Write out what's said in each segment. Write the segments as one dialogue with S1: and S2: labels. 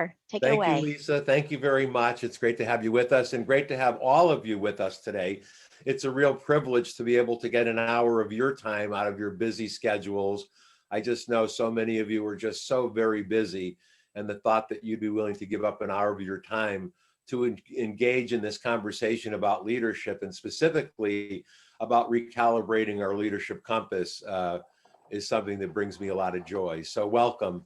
S1: floor. Take it
S2: Thank you,
S1: away.
S2: Lisa. Thank you very much. It's great to have you with us and great to have all of you with us today. It's a real privilege to be able to get an hour of your time out of your busy schedules. I just know so many of you are just so very busy, and the thought that you'd be willing to give up an hour of your time to engage in this conversation about leadership and specifically about recalibrating our leadership compass is something that brings me a lot of joy. So welcome.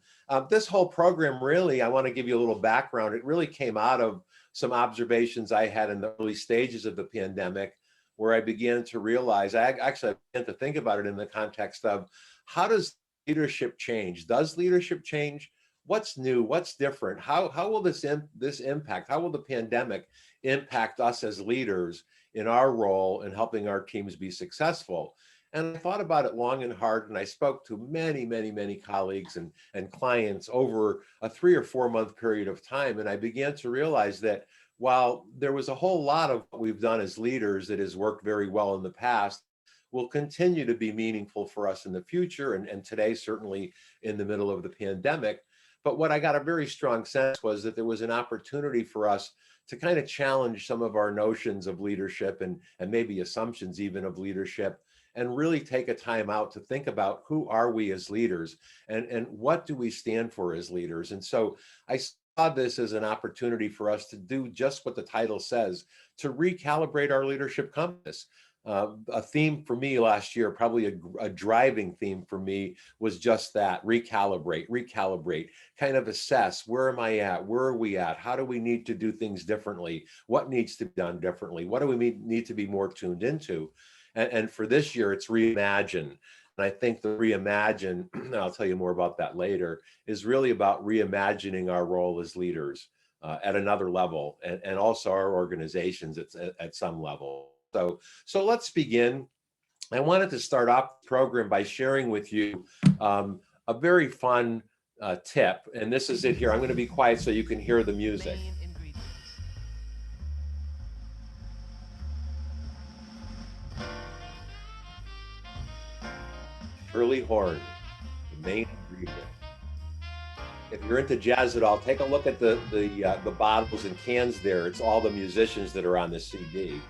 S2: This whole program, really, I want to give you a little background. It really came out of some observations I had in the early stages of the pandemic, where I began to realize, I began to think about it in the context of how does leadership change? Does leadership change? What's new? What's different? How will this impact? How will the pandemic impact us as leaders in our role in helping our teams be successful? And I thought about it long and hard, and I spoke to many colleagues and clients over a 3 or 4 month period of time. And I began to realize that while there was a whole lot of what we've done as leaders that has worked very well in the past, will continue to be meaningful for us in the future, and today, certainly in the middle of the pandemic. But what I got a very strong sense was that there was an opportunity for us to kind of challenge some of our notions of leadership and maybe assumptions even of leadership, and really take a time out to think about who are we as leaders and what do we stand for as leaders. And so I saw this as an opportunity for us to do just what the title says, to recalibrate our leadership compass. A theme for me last year, probably a driving theme for me, was just that: recalibrate, kind of assess, where am I at? Where are we at? How do we need to do things differently? What needs to be done differently? What do we need to be more tuned into? And for this year, it's reimagine. And I think the reimagine, and I'll tell you more about that later, is really about reimagining our role as leaders at another level, and also our organizations at some level. So let's begin. I wanted to start off the program by sharing with you a very fun tip. And this is it here. I'm going to be quiet so you can hear the music. Early horn, the main ingredient. If you're into jazz at all, take a look at the bottles and cans there. It's all the musicians that are on the CD.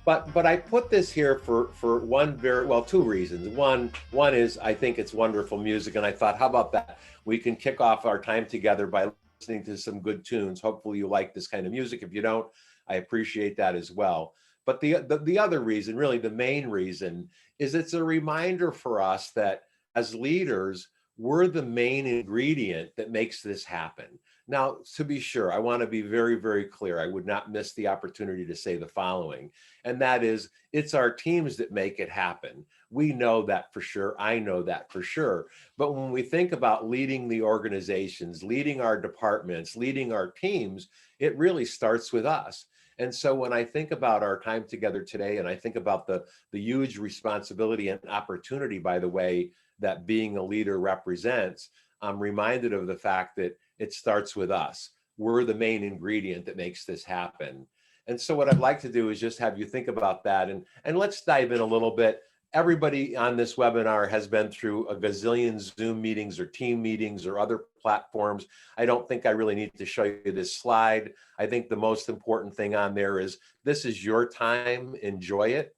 S2: But I put this here for two reasons. One is I think it's wonderful music, and I thought, how about that? We can kick off our time together by listening to some good tunes. Hopefully you like this kind of music. If you don't, I appreciate that as well. But the other reason, really the main reason, is it's a reminder for us that as leaders, we're the main ingredient that makes this happen. Now, to be sure, I want to be very clear. I would not miss the opportunity to say the following, and that is, it's our teams that make it happen. We know that for sure. I know that for sure. But when we think about leading the organizations, leading our departments, leading our teams, it really starts with us. And so when I think about our time together today, and I think about the huge responsibility and opportunity, by the way, that being a leader represents, I'm reminded of the fact that it starts with us. We're the main ingredient that makes this happen. And so what I'd like to do is just have you think about that, and let's dive in a little bit. Everybody on this webinar has been through a gazillion Zoom meetings or team meetings or other platforms. I don't think I really need to show you this slide. I think the most important thing on there is this is your time, enjoy it.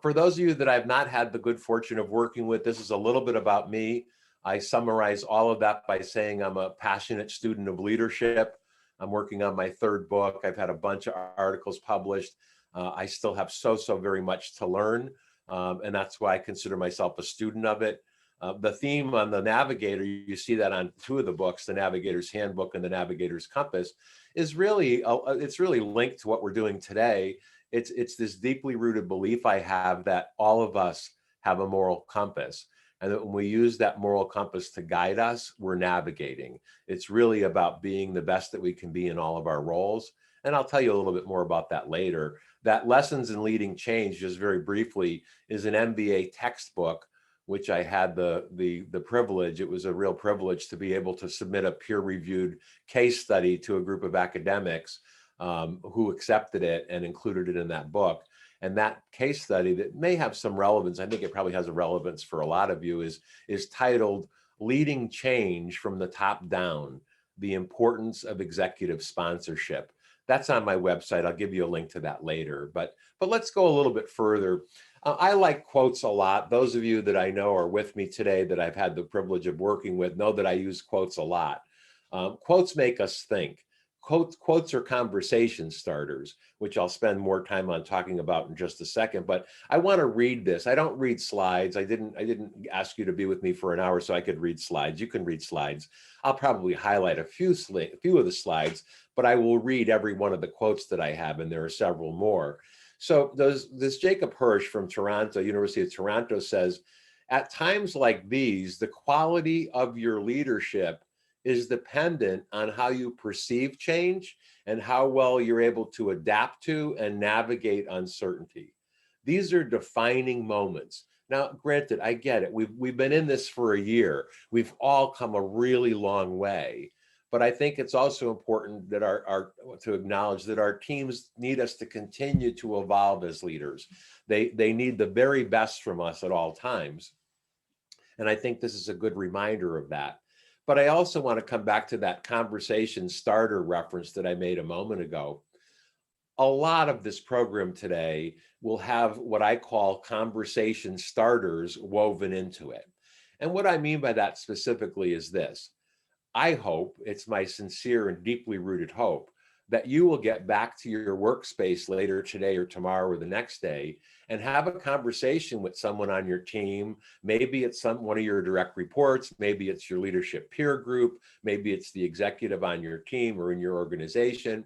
S2: For those of you that I've not had the good fortune of working with, this is a little bit about me. I summarize all of that by saying I'm a passionate student of leadership. I'm working on my 3rd book. I've had a bunch of articles published. I still have so very much to learn, and that's why I consider myself a student of it. The theme on the Navigator, you see that on 2 of the books, the Navigator's Handbook and the Navigator's Compass, is really it's really linked to what we're doing today. It's this deeply rooted belief I have that all of us have a moral compass, and that when we use that moral compass to guide us, we're navigating. It's really about being the best that we can be in all of our roles. And I'll tell you a little bit more about that later. That Lessons in Leading Change, just very briefly, is an MBA textbook, which I had the privilege, it was a real privilege to be able to submit a peer-reviewed case study to a group of academics who accepted it and included it in that book. And that case study, that may have some relevance, I think it probably has a relevance for a lot of you, is titled Leading Change from the Top Down, The Importance of Executive Sponsorship. That's on my website. I'll give you a link to that later. But let's go a little bit further. I like quotes a lot. Those of you that I know are with me today that I've had the privilege of working with know that I use quotes a lot. Quotes make us think. Quotes are conversation starters, which I'll spend more time on talking about in just a second. But I want to read this. I don't read slides. I didn't ask you to be with me for an hour so I could read slides. You can read slides. I'll probably highlight a few of the slides, but I will read every one of the quotes that I have, and there are several more. So this Jacob Hirsch from Toronto, University of Toronto, says, at times like these, the quality of your leadership is dependent on how you perceive change and how well you're able to adapt to and navigate uncertainty. These are defining moments. Now, granted, I get it. We've been in this for a year. We've all come a really long way. But I think it's also important that to acknowledge that our teams need us to continue to evolve as leaders. They need the very best from us at all times. And I think this is a good reminder of that. But I also want to come back to that conversation starter reference that I made a moment ago. A lot of this program today will have what I call conversation starters woven into it. And what I mean by that specifically is this. I hope, it's my sincere and deeply rooted hope, that you will get back to your workspace later today or tomorrow or the next day and have a conversation with someone on your team. Maybe it's one of your direct reports, maybe it's your leadership peer group, maybe it's the executive on your team or in your organization,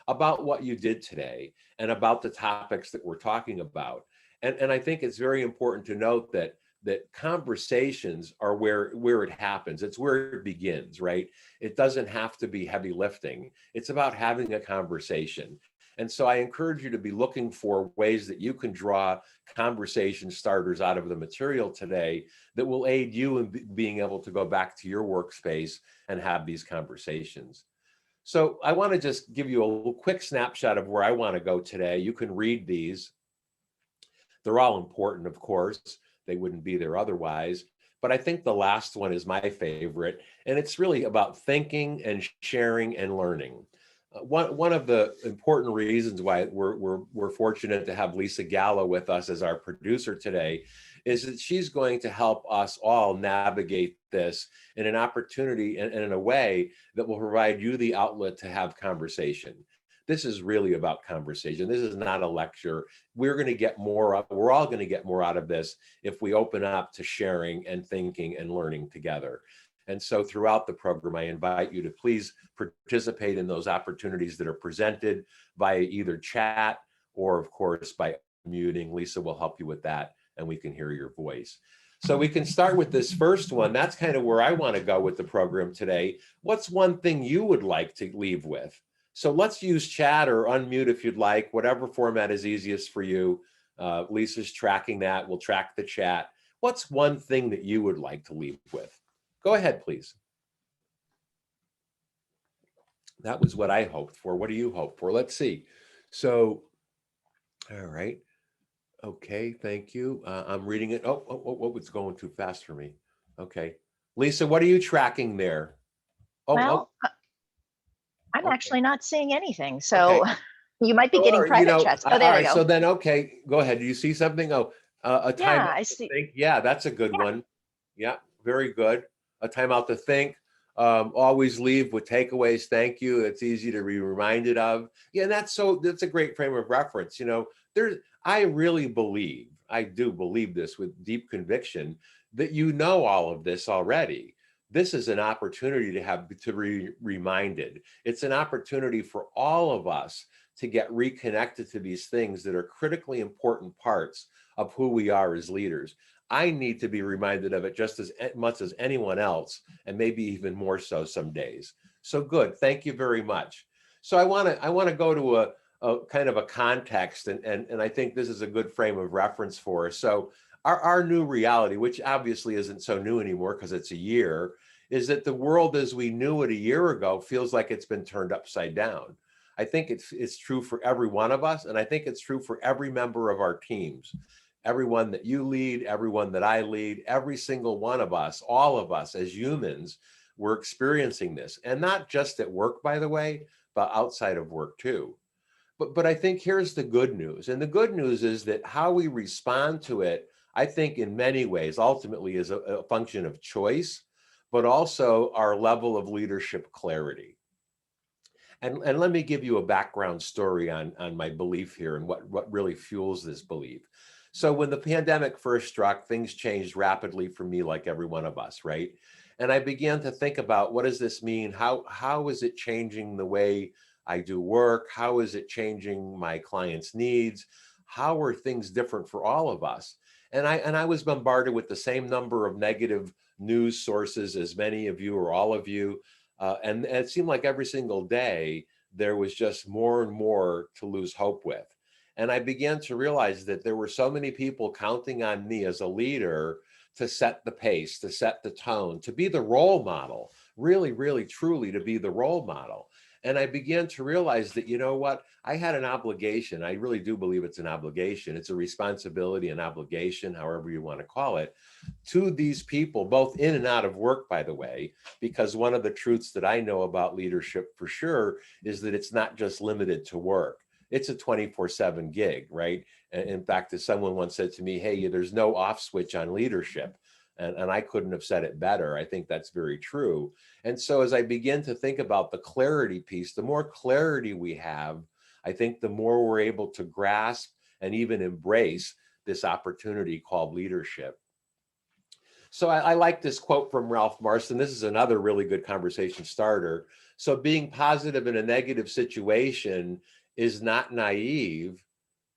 S2: about what you did today and about the topics that we're talking about. And I think it's very important to note that conversations are where it happens. It's where it begins, right? It doesn't have to be heavy lifting. It's about having a conversation. And so I encourage you to be looking for ways that you can draw conversation starters out of the material today that will aid you in being able to go back to your workspace and have these conversations. So I want to just give you a little quick snapshot of where I want to go today. You can read these. They're all important, of course. They wouldn't be there otherwise. But I think the last one is my favorite, and it's really about thinking and sharing and learning. One of the important reasons why we're fortunate to have Lisa Gallo with us as our producer today is that she's going to help us all navigate this in an opportunity and in a way that will provide you the outlet to have conversation. This is really about conversation. This is not a lecture. We're all going to get more out of this if we open up to sharing and thinking and learning together. And so throughout the program, I invite you to please participate in those opportunities that are presented via either chat or, of course, by muting. Lisa will help you with that, and we can hear your voice. So we can start with this first one. That's kind of where I want to go with the program today. What's one thing you would like to leave with? So let's use chat or unmute if you'd like, whatever format is easiest for you. Lisa's tracking that. We'll track the chat. What's one thing that you would like to leave with? Go ahead, please. That was what I hoped for. What do you hope for? Let's see. So, all right. Okay, thank you. I'm reading it. Oh, it's going too fast for me. Okay. Lisa, what are you tracking there?
S1: I'm actually not seeing anything. So okay. You might be getting private chats. Oh, there we go.
S2: So then, okay, go ahead. Do you see something? Oh, a time.
S1: Yeah, I see.
S2: Yeah, that's a good one. Yeah, very good. A time out to think. Always leave with takeaways. Thank you. It's easy to be reminded of. Yeah, and that's a great frame of reference. You know, I do believe this with deep conviction that you know all of this already. This is an opportunity to be reminded. It's an opportunity for all of us to get reconnected to these things that are critically important parts of who we are as leaders. I need to be reminded of it just as much as anyone else, and maybe even more so some days. So good, thank you very much. So I want to go to a kind of a context, and I think this is a good frame of reference for us. So our new reality, which obviously isn't so new anymore because it's a year, is that the world as we knew it a year ago feels like it's been turned upside down. I think it's true for every one of us, and I think it's true for every member of our teams. Everyone that you lead, everyone that I lead, every single one of us, all of us as humans, we're experiencing this, and not just at work, by the way, but outside of work too. But I think here's the good news. And the good news is that how we respond to it, I think in many ways, ultimately is a function of choice, but also our level of leadership clarity. And let me give you a background story on my belief here and what really fuels this belief. So when the pandemic first struck, things changed rapidly for me, like every one of us, right? And I began to think about, what does this mean? How is it changing the way I do work? How is it changing my clients' needs? How are things different for all of us? And I was bombarded with the same number of negative news sources as many of you or all of you. And it seemed like every single day there was just more and more to lose hope with. And I began to realize that there were so many people counting on me as a leader to set the pace, to set the tone, to be the role model, really, really, truly to be the role model. And I began to realize that, you know what, I had an obligation. I really do believe it's an obligation. It's a responsibility, an obligation, however you want to call it, to these people, both in and out of work, by the way, because one of the truths that I know about leadership for sure is that it's not just limited to work. It's a 24/7 gig, right? In fact, as someone once said to me, hey, there's no off switch on leadership. And I couldn't have said it better. I think that's very true. And so as I begin to think about the clarity piece, the more clarity we have, I think the more we're able to grasp and even embrace this opportunity called leadership. So I like this quote from Ralph Marston. This is another really good conversation starter. So being positive in a negative situation is not naive,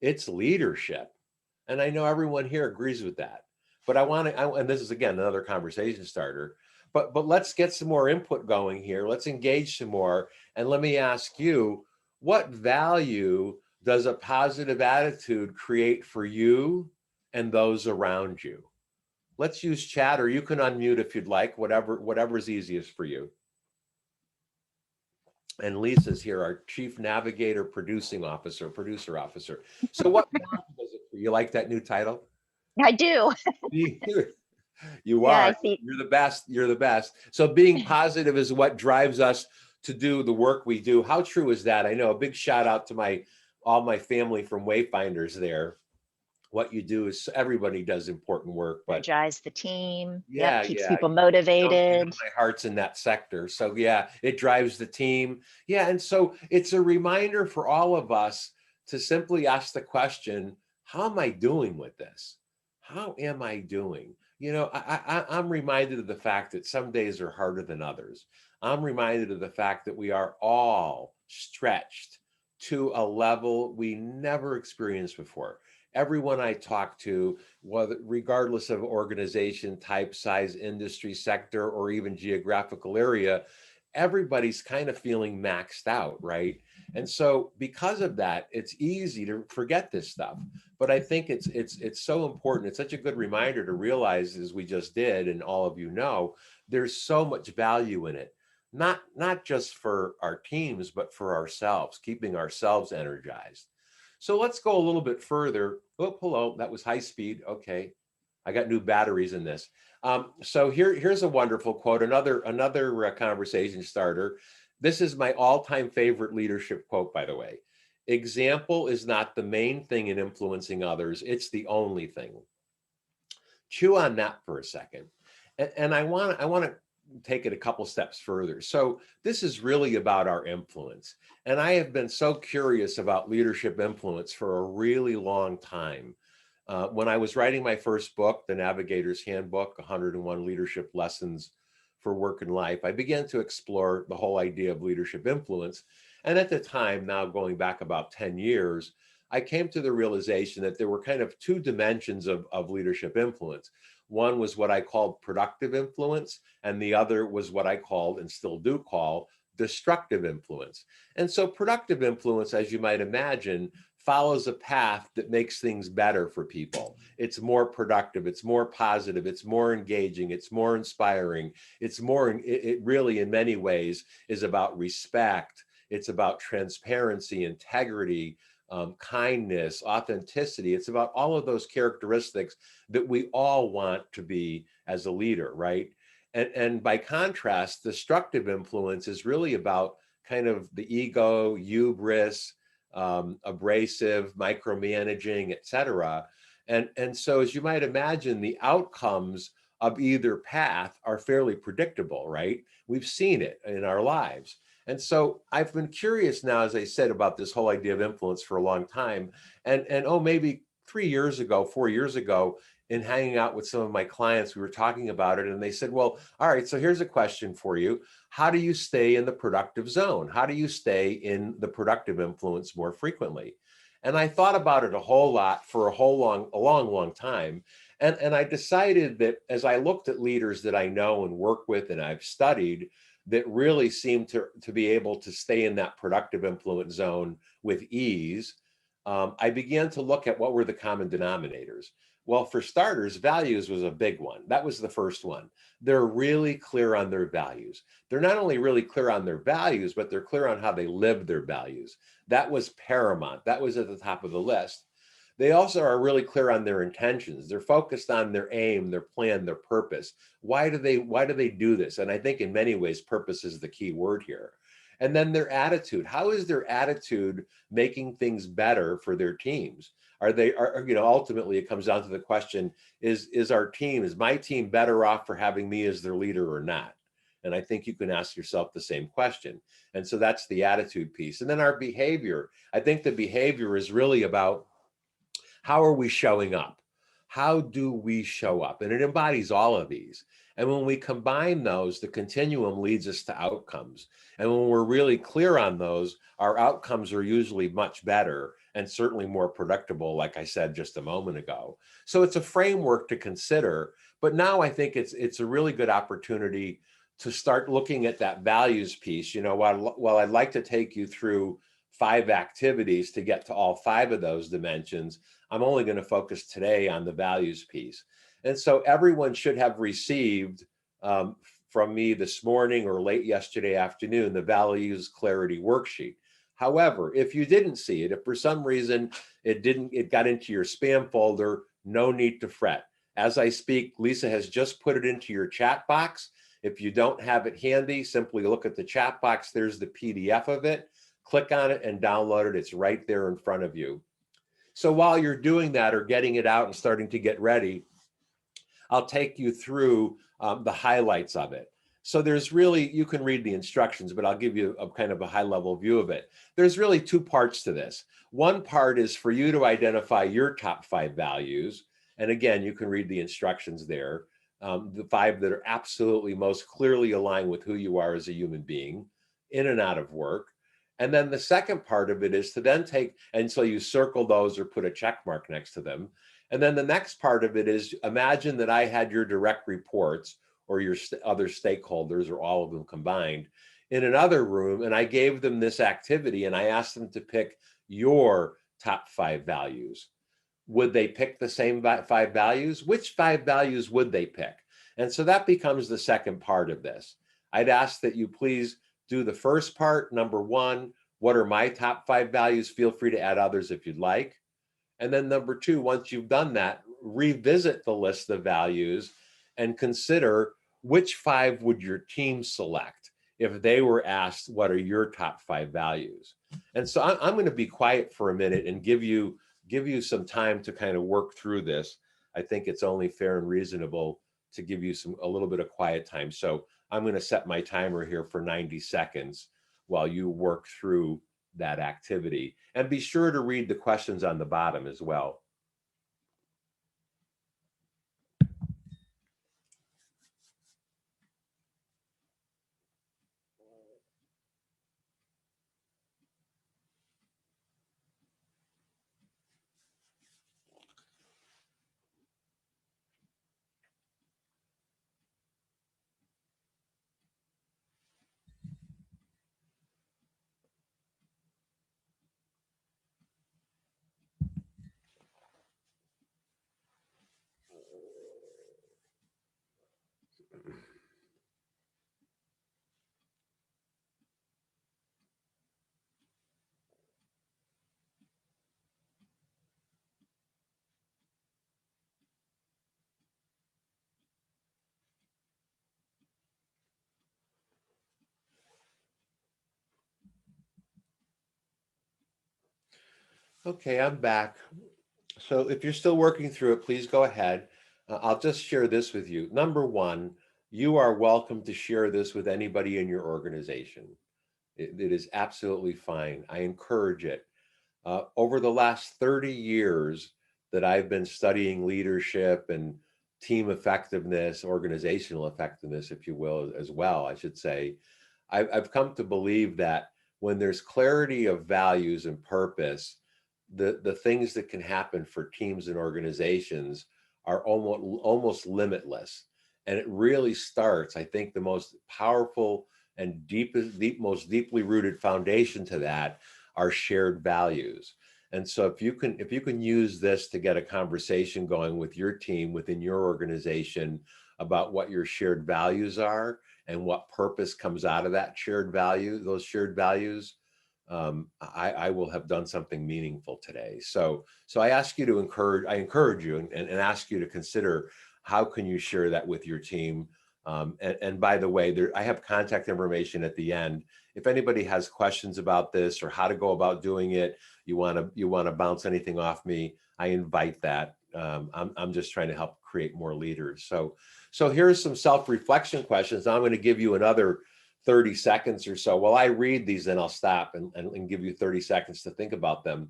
S2: it's leadership. And I know everyone here agrees with that. But I want to, and this is again another conversation starter, but let's get some more input going here. Let's engage some more. And let me ask you, what value does a positive attitude create for you and those around you? Let's use chat, or you can unmute if you'd like, whatever's easiest for you. And Lisa's here, our chief navigator, producer officer. So what value does it for you? Like that new title?
S1: I do.
S2: You
S1: Yeah,
S2: are.
S1: I see.
S2: You're the best. You're the best. So being positive is what drives us to do the work we do. How true is that? I know. A big shout out to all my family from Wayfinders there. What you do is, everybody does important work, but
S1: Energize the team.
S2: yeah,
S1: Yep, keeps
S2: yeah.
S1: people
S2: You know,
S1: motivated.
S2: my heart's in that sector. So yeah, it drives the team. Yeah. And so it's a reminder for all of us to simply ask the question, how am I doing with this? How am I doing? You know, I'm reminded of the fact that some days are harder than others. I'm reminded of the fact that we are all stretched to a level we never experienced before. Everyone I talk to, whether regardless of organization type, size, industry, sector, or even geographical area, everybody's kind of feeling maxed out, right? And so because of that, it's easy to forget this stuff. But I think it's so important. It's such a good reminder to realize, as we just did, and all of you know, there's so much value in it. Not just for our teams, but for ourselves, keeping ourselves energized. So let's go a little bit further. Oh, hello, that was high speed. Okay, I got new batteries in this. So here's a wonderful quote, another conversation starter. This is my all-time favorite leadership quote, by the way. Example is not the main thing in influencing others, it's the only thing. Chew on that for a second. And I want to take it a couple steps further. So this is really about our influence. And I have been so curious about leadership influence for a really long time. When I was writing my first book, The Navigator's Handbook, 101 Leadership Lessons for Work and Life, I began to explore the whole idea of leadership influence. And at the time, now going back about 10 years, I came to the realization that there were kind of two dimensions of leadership influence. One was what I called productive influence, and the other was what I called, and still do call, destructive influence. And so productive influence, as you might imagine, follows a path that makes things better for people. It's more productive, it's more positive, it's more engaging, it's more inspiring. It really in many ways is about respect. It's about transparency, integrity, kindness, authenticity. It's about all of those characteristics that we all want to be as a leader, right? And by contrast, destructive influence is really about kind of the ego, hubris, abrasive, micromanaging, etc. And so, as you might imagine, the outcomes of either path are fairly predictable, right? We've seen it in our lives. And so I've been curious now, as I said, about this whole idea of influence for a long time. And oh, maybe 3 years ago, 4 years ago, in hanging out with some of my clients, we were talking about it, and they said, well, all right, so here's a question for you. How do you stay in the productive zone? How do you stay in the productive influence more frequently? And I thought about it a whole lot for a long time. And I decided that as I looked at leaders that I know and work with and I've studied that really seem to be able to stay in that productive influence zone with ease, I began to look at what were the common denominators. Well, for starters, values was a big one. That was the first one. They're really clear on their values. They're not only really clear on their values, but they're clear on how they live their values. That was paramount. That was at the top of the list. They also are really clear on their intentions. They're focused on their aim, their plan, their purpose. Why do they do this? And I think in many ways, purpose is the key word here. And then their attitude. How is their attitude making things better for their teams? Ultimately it comes down to the question, is my team better off for having me as their leader or not? And I think you can ask yourself the same question. And so that's the attitude piece. And then our behavior. I think the behavior is really about how are we showing up? How do we show up? And it embodies all of these. And when we combine those, the continuum leads us to outcomes. And when we're really clear on those, our outcomes are usually much better and certainly more predictable, like I said just a moment ago. So it's a framework to consider. But now I think it's a really good opportunity to start looking at that values piece. While I'd like to take you through 5 activities to get to all 5 of those dimensions, I'm only going to focus today on the values piece. And so everyone should have received from me this morning or late yesterday afternoon the values clarity worksheet. However, if you didn't see it, if for some reason it got into your spam folder, no need to fret. As I speak, Lisa has just put it into your chat box. If you don't have it handy, simply look at the chat box. There's the PDF of it. Click on it and download it. It's right there in front of you. So while you're doing that or getting it out and starting to get ready, I'll take you through the highlights of it. So you can read the instructions, but I'll give you a kind of a high level view of it. There's really 2 parts to this. One part is for you to identify your top 5 values. And again, you can read the instructions there. The 5 that are absolutely most clearly aligned with who you are as a human being, in and out of work. And then the second part of it is to then and so you circle those or put a check mark next to them. And then the next part of it is, imagine that I had your direct reports or your other stakeholders or all of them combined in another room, and I gave them this activity and I asked them to pick your top 5 values. Would they pick the same 5 values? Which 5 values would they pick? And so that becomes the second part of this. I'd ask that you please do the first part, number 1, what are my top 5 values? Feel free to add others if you'd like. And then number 2, once you've done that, revisit the list of values and consider which 5 would your team select if they were asked, what are your top 5 values? And so I'm going to be quiet for a minute and give you some time to kind of work through this. I think it's only fair and reasonable to give you a little bit of quiet time. So I'm going to set my timer here for 90 seconds while you work through that activity. And be sure to read the questions on the bottom as well. Okay, I'm back. So if you're still working through it, please go ahead. I'll just share this with you. Number one, you are welcome to share this with anybody in your organization. It is absolutely fine. I encourage it. Over the last 30 years that I've been studying leadership and team effectiveness, organizational effectiveness, if you will, as well, I should say, I've come to believe that when there's clarity of values and purpose, the things that can happen for teams and organizations are almost limitless. And it really starts, I think, the most powerful and most deeply rooted foundation to that are shared values. And so if you can use this to get a conversation going with your team within your organization about what your shared values are and what purpose comes out of that shared value, those shared values, I will have done something meaningful today. So I encourage you and ask you to consider how can you share that with your team. And by the way, I have contact information at the end. If anybody has questions about this or how to go about doing it, you want to bounce anything off me, I invite that. I'm just trying to help create more leaders. So here's some self-reflection questions. Now I'm going to give you another 30 seconds or so. While I read these, then I'll stop and give you 30 seconds to think about them.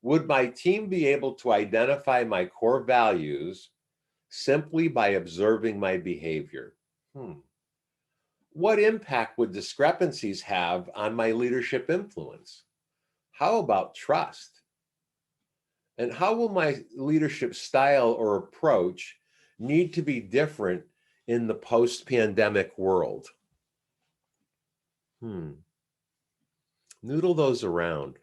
S2: Would my team be able to identify my core values simply by observing my behavior? What impact would discrepancies have on my leadership influence? How about trust? And how will my leadership style or approach need to be different in the post-pandemic world? Noodle those around.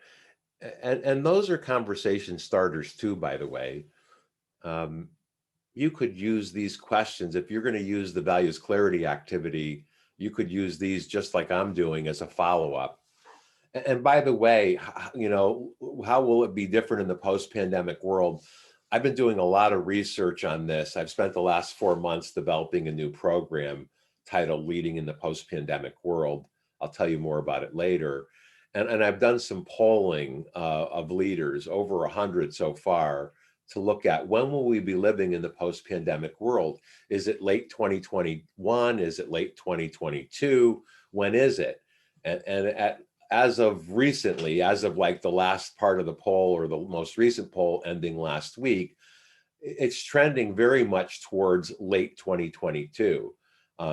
S2: And those are conversation starters too, by the way. You could use these questions. If you're going to use the values clarity activity, you could use these just like I'm doing as a follow-up. And by the way, how will it be different in the post-pandemic world? I've been doing a lot of research on this. I've spent the last 4 months developing a new program titled Leading in the Post-Pandemic World. I'll tell you more about it later. And I've done some polling of leaders, over 100 so far, to look at when will we be living in the post-pandemic world? Is it late 2021? Is it late 2022? When is it? As of recently, as of like the last part of the poll or the most recent poll ending last week, it's trending very much towards late 2022.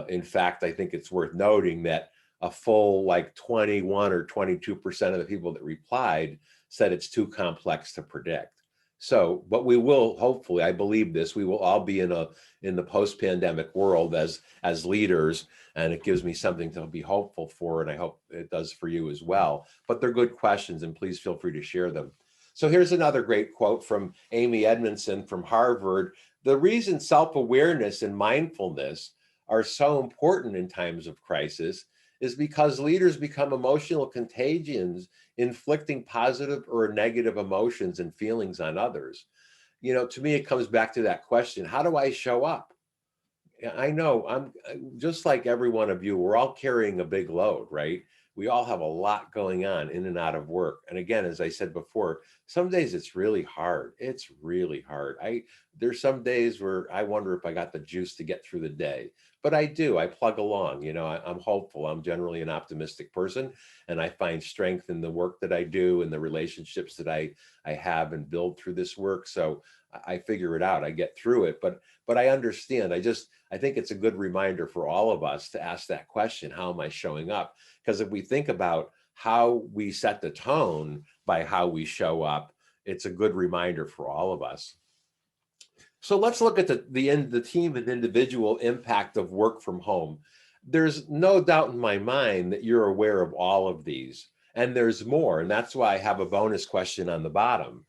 S2: In fact, I think it's worth noting that a full like 21 or 22% of the people that replied said it's too complex to predict. So, but we will hopefully, I believe this, we will all be in the post-pandemic world as leaders, and it gives me something to be hopeful for, and I hope it does for you as well. But they're good questions, and please feel free to share them. So here's another great quote from Amy Edmondson from Harvard. The reason self-awareness and mindfulness are so important in times of crisis is because leaders become emotional contagions, inflicting positive or negative emotions and feelings on others. To me, it comes back to that question, how do I show up? I know I'm just like every one of you, we're all carrying a big load, right? We all have a lot going on in and out of work. And again, as I said before, some days it's really hard. It's really hard. There's some days where I wonder if I got the juice to get through the day, but I do. I plug along. I'm hopeful. I'm generally an optimistic person, and I find strength in the work that I do and the relationships that I have and build through this work. So I figure it out. I get through it, but I understand. I think it's a good reminder for all of us to ask that question, how am I showing up? Because if we think about how we set the tone by how we show up, it's a good reminder for all of us. So let's look at the team and individual impact of work from home. There's no doubt in my mind that you're aware of all of these, and there's more, and that's why I have a bonus question on the bottom.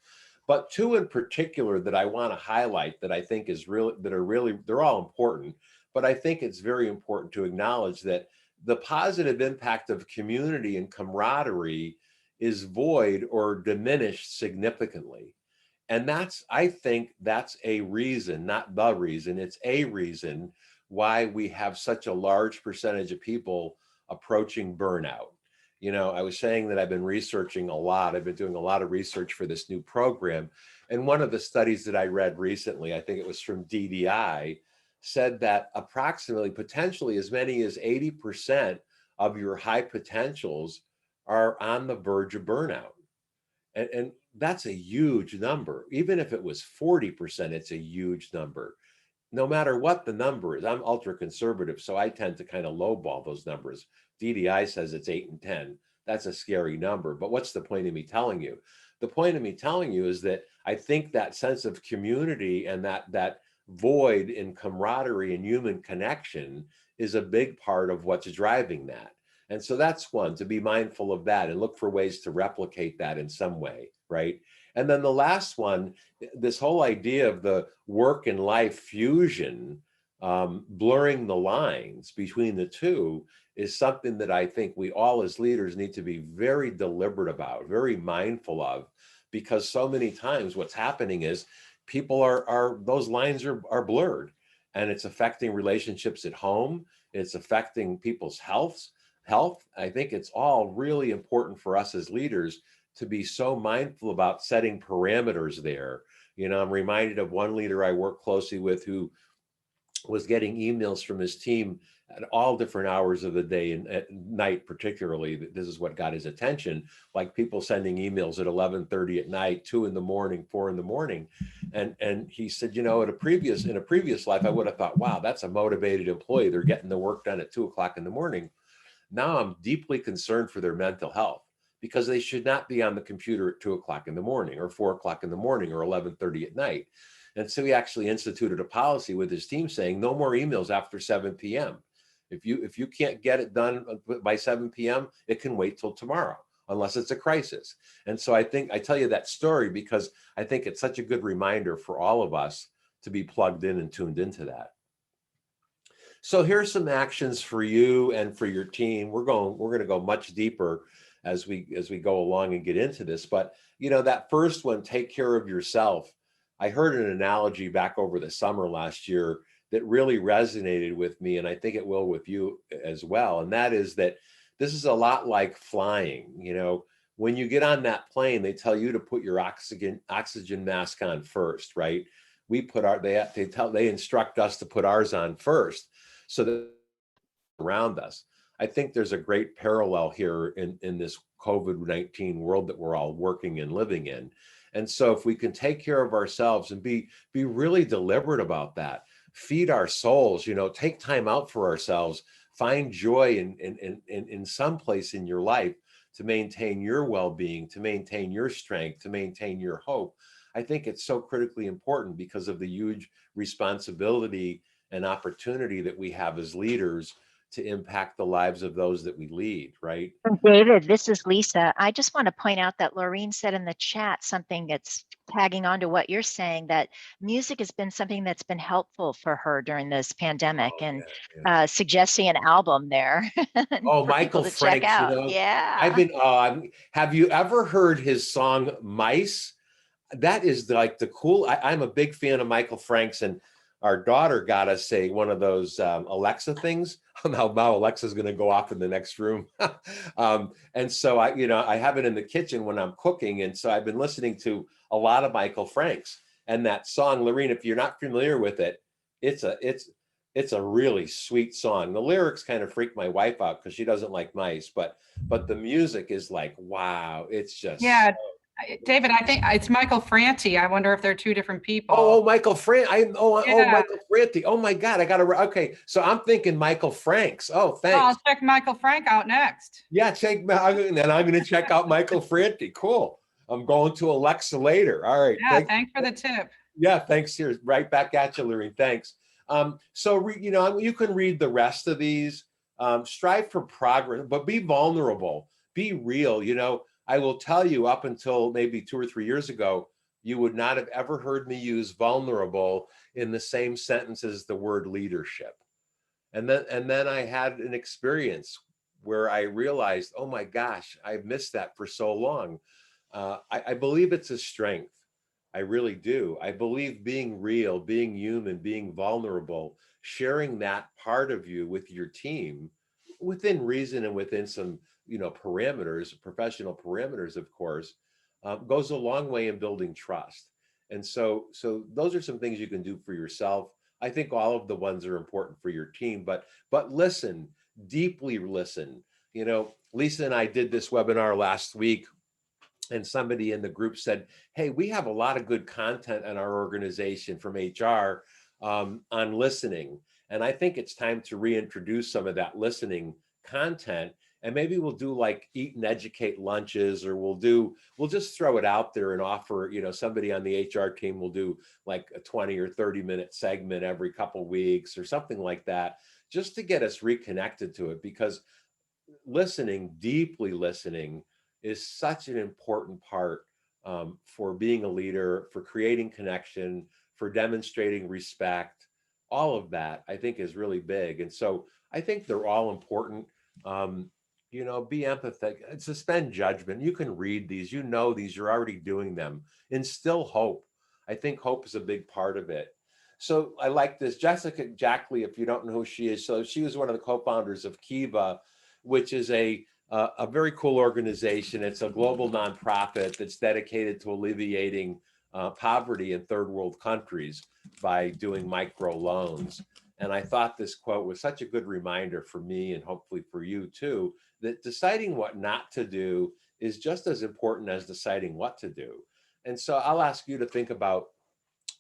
S2: But two in particular that I want to highlight that I think they're all important, but I think it's very important to acknowledge that the positive impact of community and camaraderie is void or diminished significantly. And I think that's a reason, not the reason, it's a reason why we have such a large percentage of people approaching burnout. I was saying that I've been researching a lot. I've been doing a lot of research for this new program. And one of the studies that I read recently, I think it was from DDI, said that approximately, potentially as many as 80% of your high potentials are on the verge of burnout. And that's a huge number. Even if it was 40%, it's a huge number. No matter what the number is, I'm ultra conservative, so I tend to kind of lowball those numbers. DDI says it's 8 and 10. That's a scary number. But what's the point of me telling you? The point of me telling you is that I think that sense of community and that void in camaraderie and human connection is a big part of what's driving that. And so that's one, to be mindful of that and look for ways to replicate that in some way, right? And then the last one, this whole idea of the work and life fusion, blurring the lines between the two, is something that I think we all as leaders need to be very deliberate about, very mindful of, because so many times what's happening is people those lines are blurred, and it's affecting relationships at home. It's affecting people's health. I think it's all really important for us as leaders to be so mindful about setting parameters there. I'm reminded of one leader I work closely with who was getting emails from his team at all different hours of the day and at night, particularly. This is what got his attention, like people sending emails at 11:30 at night, 2 in the morning, 4 in the morning. And he said, in a previous life, I would have thought, wow, that's a motivated employee. They're getting the work done at 2 o'clock in the morning. Now I'm deeply concerned for their mental health, because they should not be on the computer at 2 o'clock in the morning or 4 o'clock in the morning or 11:30 at night. And so he actually instituted a policy with his team saying no more emails after 7 p.m. If you can't get it done by 7 p.m., it can wait till tomorrow, unless it's a crisis. And so I think I tell you that story because I think it's such a good reminder for all of us to be plugged in and tuned into that. So here's some actions for you and for your team. We're going to go much deeper as we go along and get into this. But that first one, take care of yourself. I heard an analogy back over the summer last year that really resonated with me, and I think it will with you as well. And that is that this is a lot like flying. When you get on that plane, they tell you to put your oxygen mask on first, right? They instruct us to put ours on first, so that around us. I think there's a great parallel here in this COVID-19 world that we're all working and living in. And so if we can take care of ourselves and be really deliberate about that, feed our souls, take time out for ourselves, find joy in some place in your life to maintain your well-being, to maintain your strength, to maintain your hope. I think it's so critically important because of the huge responsibility and opportunity that we have as leaders to impact the lives of those that we lead, right?
S1: David, this is Lisa. I just want to point out that Laureen said in the chat something that's tagging on to what you're saying, that music has been something that's been helpful for her during this pandemic, suggesting an album there.
S2: Oh,
S1: for
S2: Michael
S1: people to check
S2: Franks,
S1: out. Yeah.
S2: Have you ever heard his song Mice? That is like the cool. I'm a big fan of Michael Franks, and our daughter got us one of those Alexa things. Now Alexa's going to go off in the next room. And so I have it in the kitchen when I'm cooking. And so I've been listening to a lot of Michael Franks, and that song, Lorene, if you're not familiar with it, it's a really sweet song. The lyrics kind of freak my wife out because she doesn't like mice, but the music is like, wow, it's just.
S3: Yeah. David, I think it's Michael Franti. I wonder if they're two different people.
S2: Oh, Michael Franti. Michael Franti. Oh my God, okay. So I'm thinking Michael Franks. Oh, thanks.
S3: Well, I'll check Michael Frank out next.
S2: Yeah, and then I'm going to check out Michael Franti. Cool. I'm going to Alexa later. All right.
S3: Yeah, thanks for the tip.
S2: Yeah, thanks. Here, right back at you, Lorene. Thanks. So you can read the rest of these. Strive for progress, but be vulnerable. Be real. I will tell you, up until maybe 2 or 3 years ago, you would not have ever heard me use vulnerable in the same sentence as the word leadership. And then I had an experience where I realized, oh my gosh, I've missed that for so long. I believe it's a strength. I really do. I believe being real, being human, being vulnerable, sharing that part of you with your team within reason and within some, parameters, professional parameters, of course, goes a long way in building trust. And so those are some things you can do for yourself. I think all of the ones are important for your team, but listen, deeply listen. Lisa and I did this webinar last week, and somebody in the group said, hey, we have a lot of good content in our organization from HR on listening. And I think it's time to reintroduce some of that listening content. And maybe we'll do like eat and educate lunches, or we'll just throw it out there and offer, somebody on the HR team will do like a 20 or 30-minute segment every couple weeks or something like that, just to get us reconnected to it. Because listening, deeply listening, is such an important part for being a leader, for creating connection, for demonstrating respect. All of that, I think, is really big. And so I think they're all important. Be empathetic, suspend judgment. You can read these, these, you're already doing them. Instill hope. I think hope is a big part of it. So I like this. Jessica Jackley, if you don't know who she is, so she was one of the co-founders of Kiva, which is a very cool organization. It's a global nonprofit that's dedicated to alleviating poverty in third world countries by doing micro loans. And I thought this quote was such a good reminder for me, and hopefully for you too, that deciding what not to do is just as important as deciding what to do. And so I'll ask you to think about,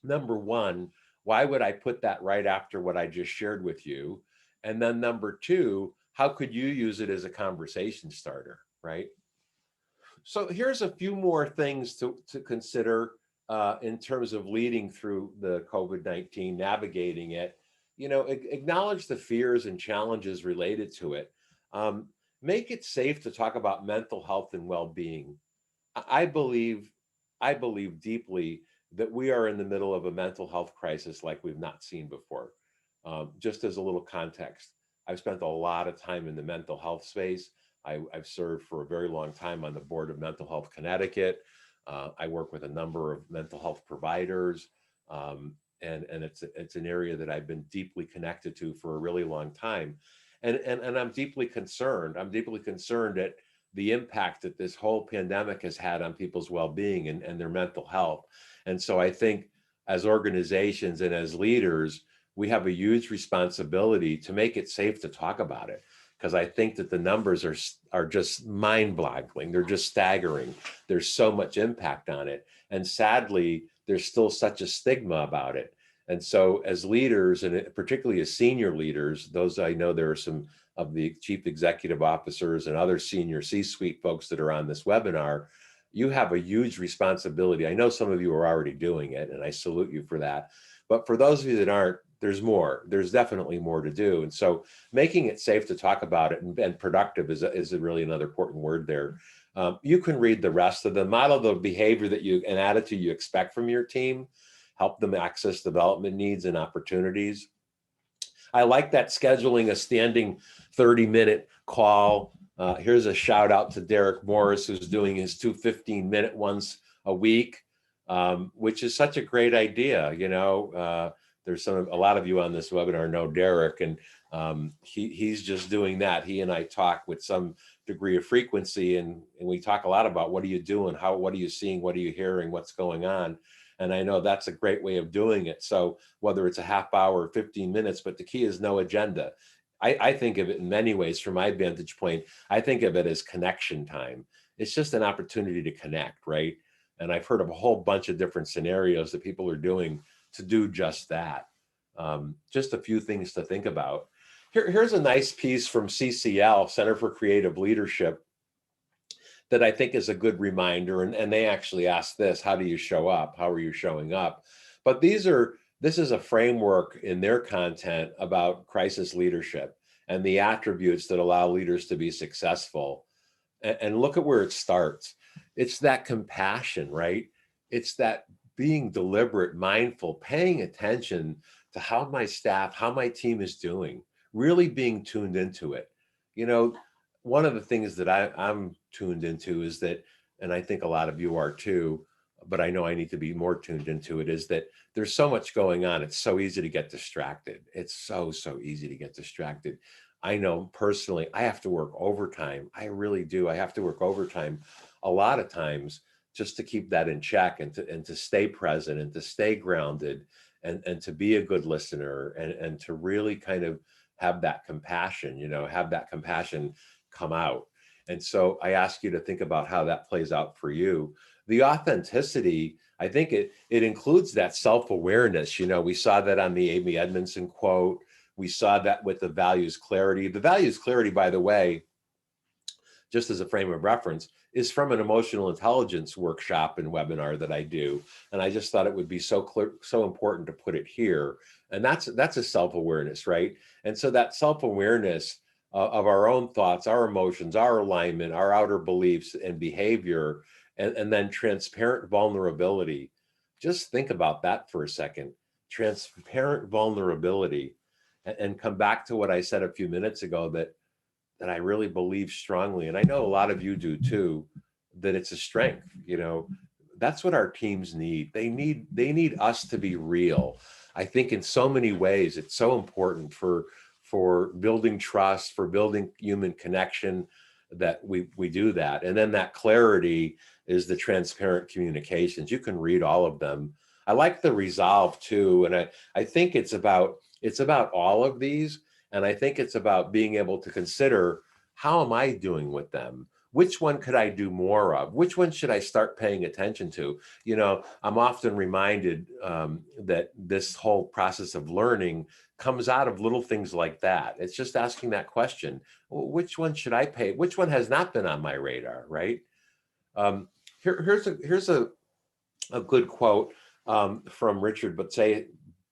S2: number one, why would I put that right after what I just shared with you? And then number two, how could you use it as a conversation starter, right? So here's a few more things to consider in terms of leading through the COVID-19, navigating it. Acknowledge the fears and challenges related to it. Make it safe to talk about mental health and well-being. I believe deeply that we are in the middle of a mental health crisis like we've not seen before. Just as a little context, I've spent a lot of time in the mental health space. I've served for a very long time on the board of Mental Health Connecticut. I work with a number of mental health providers, and it's an area that I've been deeply connected to for a really long time, and I'm deeply concerned. I'm deeply concerned at the impact that this whole pandemic has had on people's well-being and their mental health. And so I think as organizations and as leaders, we have a huge responsibility to make it safe to talk about it, because I think that the numbers are just mind-boggling. They're just staggering. There's so much impact on it. And sadly, there's still such a stigma about it. And so as leaders, and particularly as senior leaders, those I know there are some of the chief executive officers and other senior C-suite folks that are on this webinar, you have a huge responsibility. I know some of you are already doing it, and I salute you for that. But for those of you that aren't, there's more. There's definitely more to do. And so making it safe to talk about it and productive is really another important word there. You can read the rest of them. Model the behavior and attitude you expect from your team. Help them access development needs and opportunities. I like that scheduling a standing 30-minute call. Here's a shout out to Derek Morris, who's doing his 2 15-minute ones a week, which is such a great idea. There's a lot of you on this webinar know Derek, and he's just doing that. He and I talk with some degree of frequency, and we talk a lot about what are you doing, what are you seeing, what are you hearing, what's going on. And I know that's a great way of doing it. So whether it's a half hour or 15 minutes, but the key is no agenda. I think of it in many ways from my vantage point. I think of it as connection time. It's just an opportunity to connect, right? And I've heard of a whole bunch of different scenarios that people are doing to do just that. Just a few things to think about. Here's a nice piece from CCL, Center for Creative Leadership, that I think is a good reminder. And they actually ask this: how do you show up? How are you showing up? But this is a framework in their content about crisis leadership and the attributes that allow leaders to be successful. And look at where it starts. It's that compassion, right? It's that being deliberate, mindful, paying attention to how my staff, how my team is doing, really being tuned into it. One of the things that I'm tuned into is that, and I think a lot of you are too, but I know I need to be more tuned into it, is that there's so much going on. It's so easy to get distracted. It's so easy to get distracted. I know personally, I have to work overtime. I really do. I have to work overtime a lot of times just to keep that in check and to stay present and to stay grounded and to be a good listener and to really kind of have that compassion, have that compassion come out. And so I ask you to think about how that plays out for you. The authenticity, I think it includes that self-awareness. We saw that on the Amy Edmondson quote. We saw that with the values clarity. The values clarity, by the way, just as a frame of reference, is from an emotional intelligence workshop and webinar that I do. And I just thought it would be so clear, so important to put it here. And that's a self-awareness, right? And so that self-awareness of our own thoughts, our emotions, our alignment, our outer beliefs and behavior, and then transparent vulnerability. Just think about that for a second. Transparent vulnerability, and come back to what I said a few minutes ago, that I really believe strongly, and I know a lot of you do too, that it's a strength. That's what our teams need. They need us to be real. I think in so many ways it's so important for building trust, for building human connection, that we do that. And then that clarity is the transparent communications. You can read all of them. I like the resolve too, and I think it's about all of these. And I think it's about being able to consider, how am I doing with them? Which one could I do more of? Which one should I start paying attention to? I'm often reminded that this whole process of learning comes out of little things like that. It's just asking that question, which one should I pay? Which one has not been on my radar, right? Here's a good quote from Richard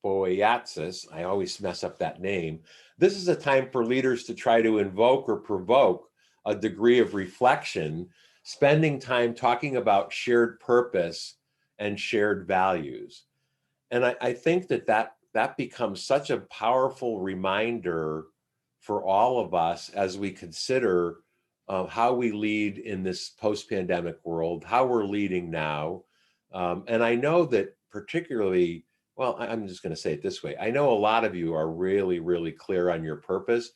S2: Boyatzis. I always mess up that name. This is a time for leaders to try to invoke or provoke a degree of reflection, spending time talking about shared purpose and shared values. And I think that becomes such a powerful reminder for all of us as we consider how we lead in this post-pandemic world, how we're leading now. And I know that particularly, well, I'm just going to say it this way. I know a lot of you are really, really clear on your purpose.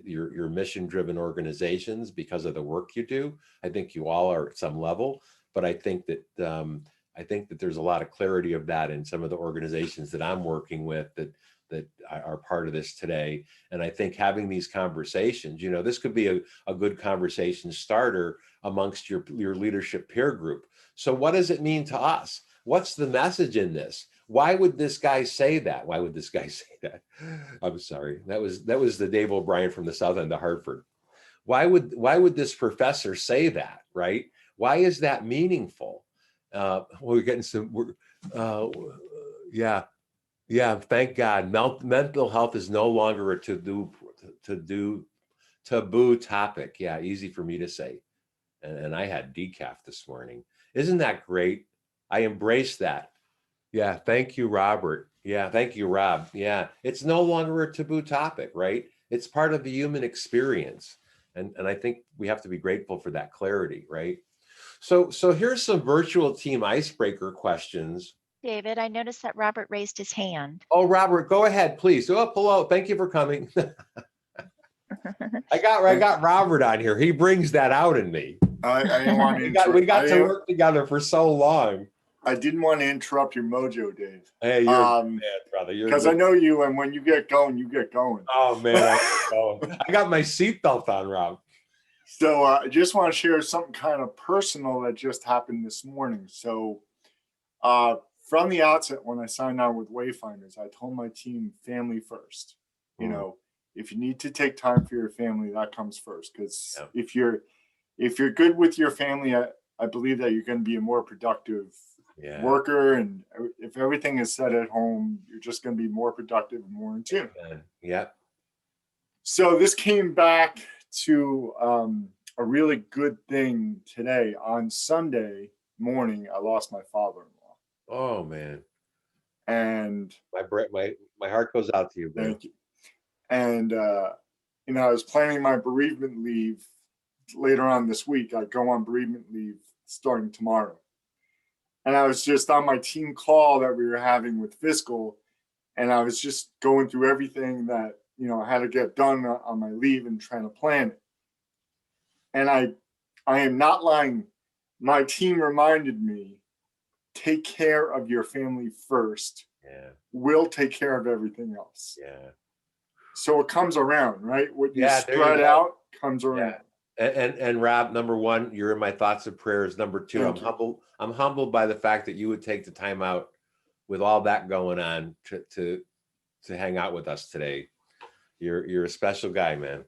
S2: You're mission-driven organizations because of the work you do. I think you all are at some level, but I think that there's a lot of clarity of that in some of the organizations that I'm working with that are part of this today. And I think having these conversations, this could be a good conversation starter amongst your leadership peer group. So what does it mean to us? What's the message in this? Why would this guy say that? Why would this guy say that? I'm sorry. That was the Dave O'Brien from the South End of Hartford. Why would this professor say that, right? Why is that meaningful? We're getting some, yeah, thank God. Mental health is no longer a taboo topic. Yeah, easy for me to say. And I had decaf this morning. Isn't that great? I embrace that. Yeah, thank you, Robert. Yeah, thank you, Rob. Yeah, it's no longer a taboo topic, right? It's part of the human experience. And I think we have to be grateful for that clarity, right? So here's some virtual team icebreaker questions.
S1: David, I noticed that Robert raised his hand.
S2: Oh, Robert, go ahead, please. Oh, hello. Thank you for coming. I got Robert on here. He brings that out in me.
S4: I didn't want to
S2: we got to work together for so long.
S4: I didn't want to interrupt your mojo, Dave.
S2: Hey, you're a man, brother.
S4: Because I know you, and when you get going, you get going.
S2: Oh man, I got my seatbelt on, Rob.
S4: So I just want to share something kind of personal that just happened this morning. So from the outset, when I signed on with Wayfinders, I told my team, family first. You know, if you need to take time for your family, that comes first. Because if you're good with your family, I believe that you're going to be a more productive worker, and if everything is set at home, you're just going to be more productive and more in tune.
S2: Yeah.
S4: So this came back to a really good thing today. On Sunday morning, I lost my father-in-law.
S2: Oh man.
S4: And
S2: my heart goes out to you, man.
S4: Thank you. And I was planning my bereavement leave later on this week. I go on bereavement leave starting tomorrow. And I was just on my team call that we were having with fiscal, and I was just going through everything that had to get done on my leave and trying to plan it. And I am not lying. My team reminded me, take care of your family first.
S2: Yeah.
S4: We'll take care of everything else.
S2: Yeah.
S4: So it comes around, right? What you
S2: Yeah, there you
S4: spread
S2: go.
S4: out comes around.
S2: Yeah. And Rob, number one, you're in my thoughts and prayers. Number two,
S4: Thank you.
S2: I'm humbled by the fact that you would take the time out with all that going on to hang out with us today. You're a special guy, man.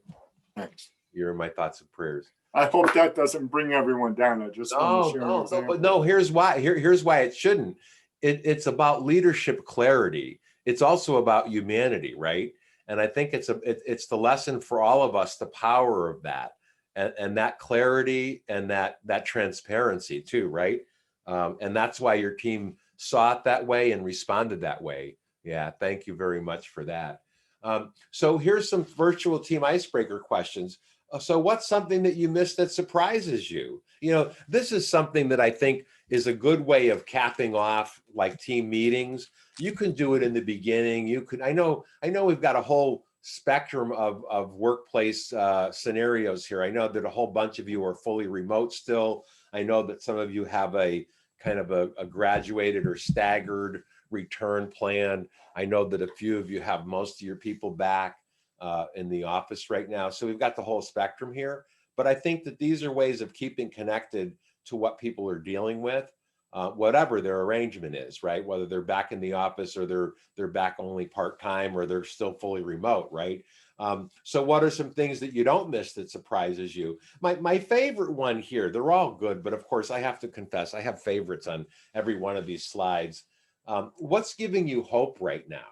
S4: Thanks.
S2: You're in my thoughts and prayers.
S4: I hope that doesn't bring everyone down. I just want to share an example.
S2: But no, here's why. Here's why it shouldn't. It's about leadership clarity. It's also about humanity, right? And I think it's the lesson for all of us, the power of that, and that clarity and that transparency too, right? And that's why your team saw it that way and responded that way. Yeah, thank you very much for that. So here's some virtual team icebreaker questions. So what's something that you missed that surprises you? This is something that I think is a good way of capping off like team meetings. You can do it in the beginning. I know we've got a whole spectrum of workplace scenarios here. I know that a whole bunch of you are fully remote still. I know that some of you have a kind of a graduated or staggered return plan. I know that a few of you have most of your people back in the office right now. So we've got the whole spectrum here. But I think that these are ways of keeping connected to what people are dealing with, whatever their arrangement is, right? Whether they're back in the office or they're back only part-time or they're still fully remote, right? So what are some things that you don't miss that surprises you? My favorite one here, they're all good, but of course I have to confess, I have favorites on every one of these slides. What's giving you hope right now?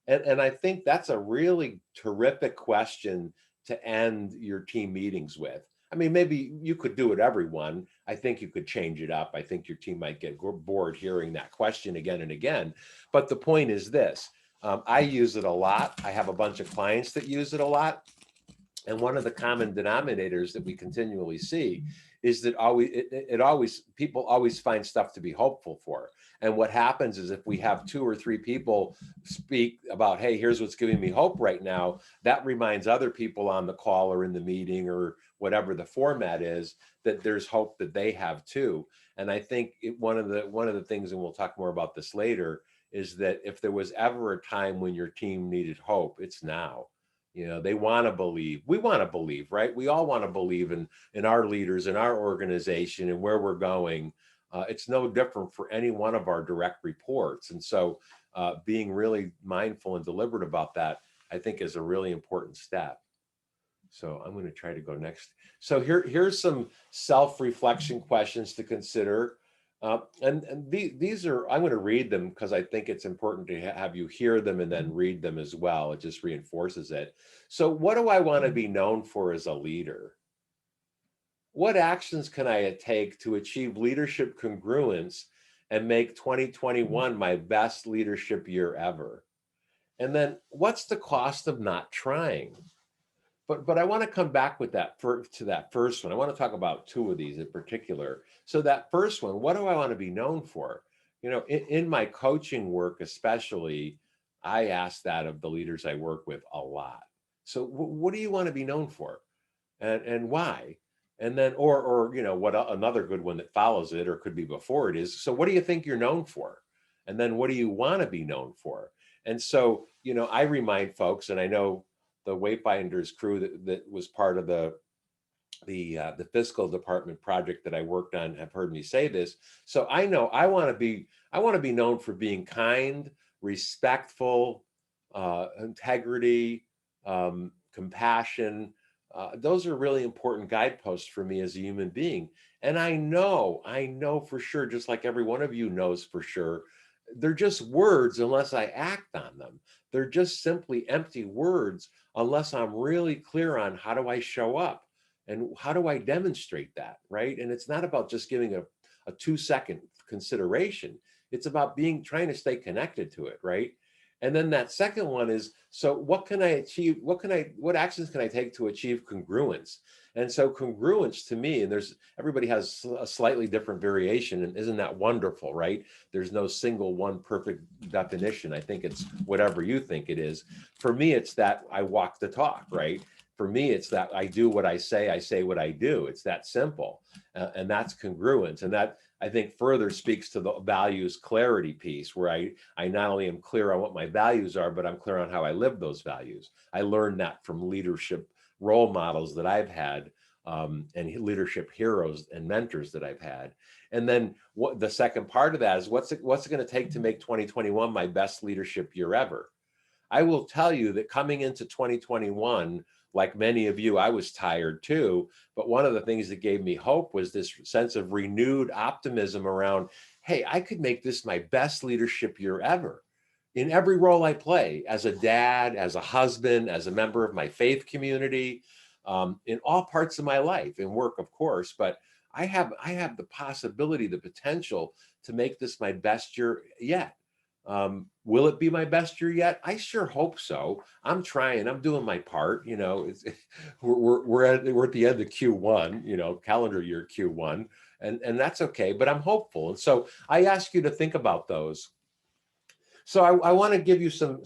S2: And I think that's a really terrific question to end your team meetings with. I mean, maybe you could do it every one. I think you could change it up. I think your team might get bored hearing that question again and again. But the point is this, I use it a lot. I have a bunch of clients that use it a lot. And one of the common denominators that we continually see is that people always find stuff to be hopeful for. And what happens is if we have 2 or 3 people speak about, hey, here's what's giving me hope right now, that reminds other people on the call or in the meeting or whatever the format is, that there's hope that they have too. And I think one of the things, and we'll talk more about this later, is that if there was ever a time when your team needed hope, it's now. They want to believe. We want to believe, right? We all want to believe in our leaders, in our organization, and where we're going. It's no different for any one of our direct reports. And so being really mindful and deliberate about that, I think, is a really important step. So I'm going to try to go next. So here's some self-reflection questions to consider. These are, I'm going to read them because I think it's important to have you hear them and then read them as well. It just reinforces it. So what do I want to be known for as a leader? What actions can I take to achieve leadership congruence and make 2021 my best leadership year ever? And then what's the cost of not trying? But I want to come back with to that first one. I want to talk about 2 of these in particular. So that first one, what do I want to be known for? In my coaching work, especially, I ask that of the leaders I work with a lot. So what do you want to be known for, and why? And then, or what another good one that follows it, or could be before it is. So what do you think you're known for? And then what do you want to be known for? And so, I remind folks, and I know the Wayfinders crew that was part of the fiscal department project that I worked on have heard me say this. So I know I want to be known for being kind, respectful, integrity, compassion. Those are really important guideposts for me as a human being. And I know for sure, just like every one of you knows for sure, they're just words unless I act on them. They're just simply empty words unless I'm really clear on how do I show up and how do I demonstrate that, right? And it's not about just giving a 2-second consideration. It's about trying to stay connected to it, right? And then that second one is, so what can I achieve? What actions can I take to achieve congruence? And so congruence to me, and everybody has a slightly different variation, and isn't that wonderful, right? There's no single one perfect definition. I think it's whatever you think it is. For me, it's that I walk the talk, right? For me, it's that I do what I say what I do. It's that simple. And that's congruence. And that, I think, further speaks to the values clarity piece, where I not only am clear on what my values are, but I'm clear on how I live those values. I learned that from leadership role models that I've had, and leadership heroes and mentors that I've had. And then what the second part of that is, what's it going to take to make 2021 my best leadership year ever? I will tell you that coming into 2021, like many of you, I was tired too. But one of the things that gave me hope was this sense of renewed optimism around, hey, I could make this my best leadership year ever in every role I play, as a dad, as a husband, as a member of my faith community, in all parts of my life, in work, of course. But I have the possibility, the potential to make this my best year yet. Will it be my best year yet? I sure hope so. I'm trying. I'm doing my part. You know, we're at the end of Q1. You know, calendar year Q1, and that's okay. But I'm hopeful. And so I ask you to think about those. So I want to give you some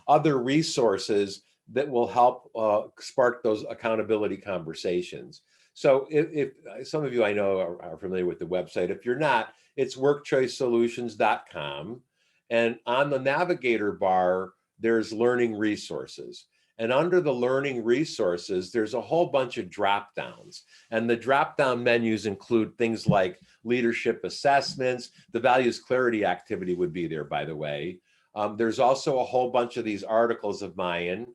S2: other resources that will help spark those accountability conversations. So if some of you I know are familiar with the website, if you're not, it's workchoicesolutions.com. And on the navigator bar, there's learning resources. And under the learning resources, there's a whole bunch of drop downs. And the drop down menus include things like leadership assessments. The values clarity activity would be there, by the way. There's also a whole bunch of these articles of mine.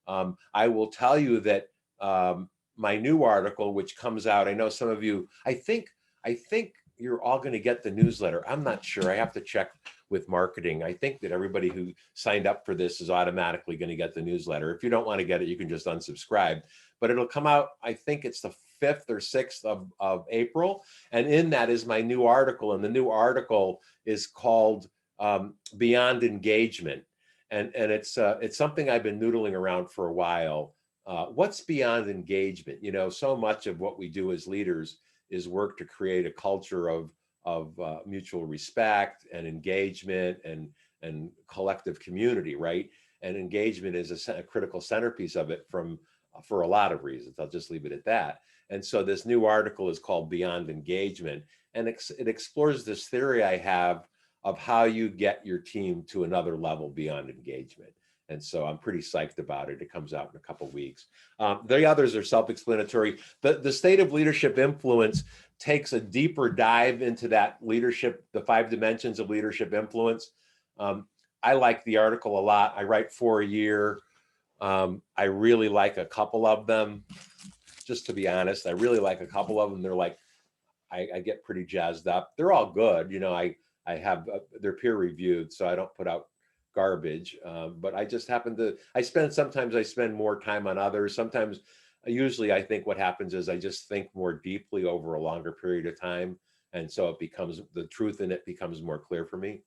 S2: I will tell you that my new article, which comes out, I know some of you, I think you're all going to get the newsletter. I'm not sure. I have to check with marketing. I think that everybody who signed up for this is automatically going to get the newsletter. If you don't want to get it, you can just unsubscribe. But it'll come out, I think it's the 5th or 6th of April. And in that is my new article. And the new article is called Beyond Engagement. And it's something I've been noodling around for a while. What's beyond engagement? You know, so much of what we do as leaders is work to create a culture of mutual respect and engagement and collective community, right? And engagement is a critical centerpiece of it for a lot of reasons. I'll just leave it at that. And so this new article is called Beyond Engagement, and it explores this theory I have of how you get your team to another level beyond engagement. And so I'm pretty psyched about it. It comes out in a couple of weeks. The others are self-explanatory. The State of Leadership Influence takes a deeper dive into that leadership, the 5 dimensions of leadership influence. I like the article a lot. I write 4 a year. I really like a couple of them, just to be honest. I really like a couple of them. They're like, I get pretty jazzed up. They're all good. You know, I have, they're peer reviewed, so I don't put out garbage, but I just happen to, sometimes I spend more time on others. Sometimes, usually I think what happens is I just think more deeply over a longer period of time. And so it becomes, the truth in it becomes more clear for me.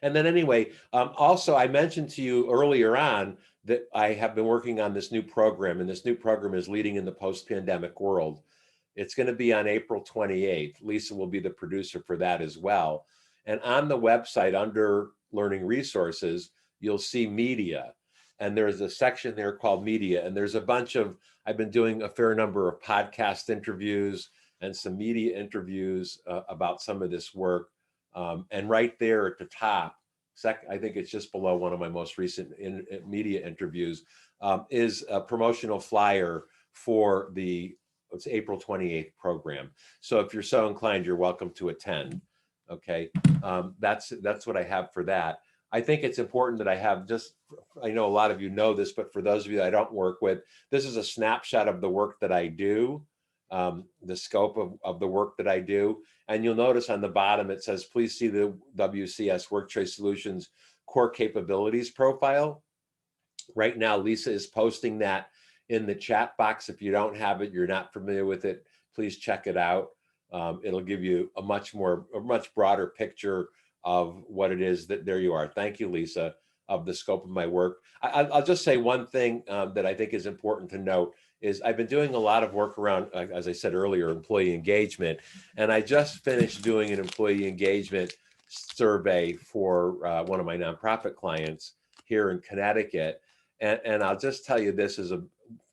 S2: And then anyway, also I mentioned to you earlier on that I have been working on this new program, and this new program is Leading in the Post-Pandemic World. It's going to be on April 28th. Lisa will be the producer for that as well. And on the website under Learning Resources, you'll see media. And there's a section there called media. And there's a bunch of, I've been doing a fair number of podcast interviews and some media interviews about some of this work. And right there at the top, I think it's just below one of my most recent media interviews, is a promotional flyer for it's April 28th program. So if you're so inclined, you're welcome to attend. Okay, that's what I have for that. I think it's important that I have I know a lot of you know this, but for those of you that I don't work with, this is a snapshot of the work that I do, the scope of the work that I do. And you'll notice on the bottom, it says, please see the WCS Work Choice Solutions core capabilities profile. Right now, Lisa is posting that in the chat box. If you don't have it, you're not familiar with it, please check it out. It'll give you a much broader picture of what it is that, there you are. Thank you, Lisa. of the scope of my work. I'll just say one thing that I think is important to note is I've been doing a lot of work around, as I said earlier, employee engagement. And I just finished doing an employee engagement survey for one of my nonprofit clients here in Connecticut. And I'll just tell you, this is